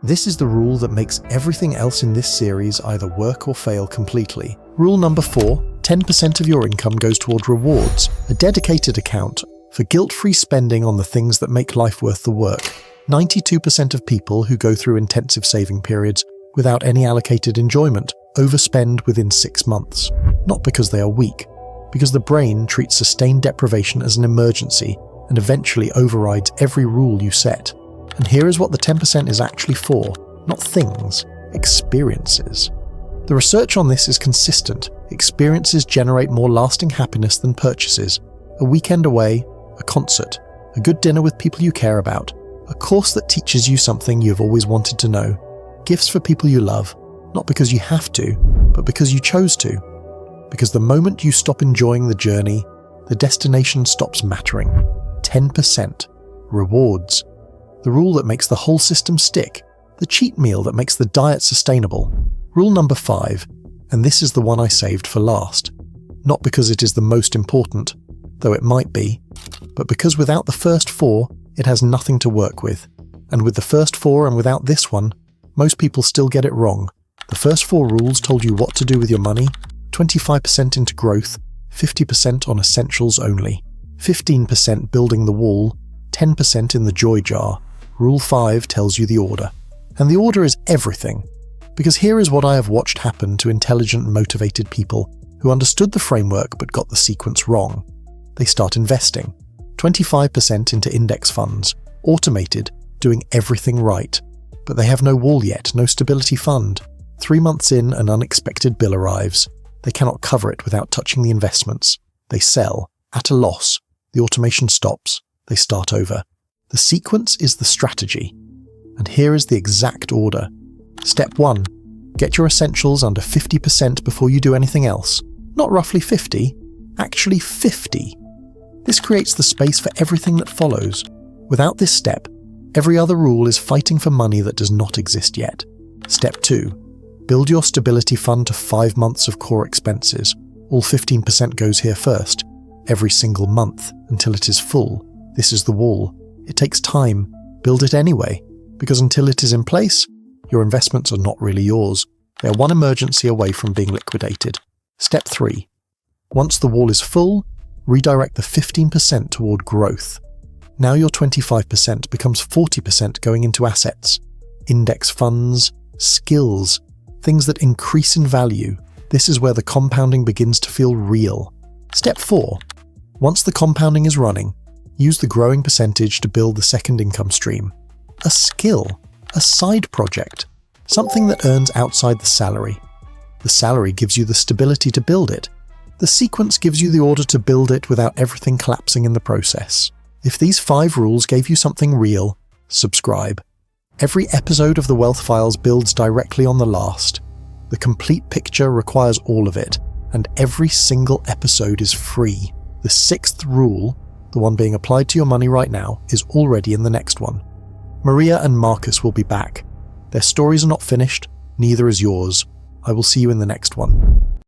This is the rule that makes everything else in this series either work or fail completely. Rule number 4, 10% of your income goes toward rewards, a dedicated account for guilt-free spending on the things that make life worth the work. 92% of people who go through intensive saving periods without any allocated enjoyment overspend within 6 months. Not because they are weak, because the brain treats sustained deprivation as an emergency and eventually overrides every rule you set. And here is what the 10% is actually for. Not things, experiences. The research on this is consistent. Experiences generate more lasting happiness than purchases. A weekend away, a concert, a good dinner with people you care about, a course that teaches you something you've always wanted to know, gifts for people you love, not because you have to, but because you chose to. Because the moment you stop enjoying the journey, the destination stops mattering. 10%. Rewards. The rule that makes the whole system stick. The cheat meal that makes the diet sustainable. Rule number 5, and this is the one I saved for last. Not because it is the most important, though it might be, but because without the first 4, it has nothing to work with. And with the first 4 and without this one, most people still get it wrong. The first 4 rules told you what to do with your money: 25% into growth, 50% on essentials only, 15% building the wall, 10% in the joy jar. Rule 5 tells you the order. And the order is everything. Because here is what I have watched happen to intelligent, motivated people who understood the framework but got the sequence wrong. They start investing. 25% into index funds, automated, doing everything right. But they have no wall yet, no stability fund. 3 months in, an unexpected bill arrives. They cannot cover it without touching the investments. They sell, at a loss. The automation stops. They start over. The sequence is the strategy. And here is the exact order. Step 1. Get your essentials under 50% before you do anything else. Not roughly 50, actually 50. This creates the space for everything that follows. Without this step, every other rule is fighting for money that does not exist yet. Step 2. Build your stability fund to 5 months of core expenses. All 15% goes here first, every single month, until it is full. This is the wall. It takes time. Build it anyway, because until it is in place, your investments are not really yours. They are one emergency away from being liquidated. Step 3. Once the wall is full, redirect the 15% toward growth. Now your 25% becomes 40% going into assets, index funds, skills, things that increase in value. This is where the compounding begins to feel real. Step 4. Once the compounding is running, use the growing percentage to build the second income stream. A skill, a side project, something that earns outside the salary. The salary gives you the stability to build it. The sequence gives you the order to build it without everything collapsing in the process. If these 5 rules gave you something real, subscribe. Every episode of the Wealth Files builds directly on the last. The complete picture requires all of it, and every single episode is free. The 6th rule, the one being applied to your money right now, is already in the next one. Maria and Marcus will be back. Their stories are not finished, neither is yours. I will see you in the next one.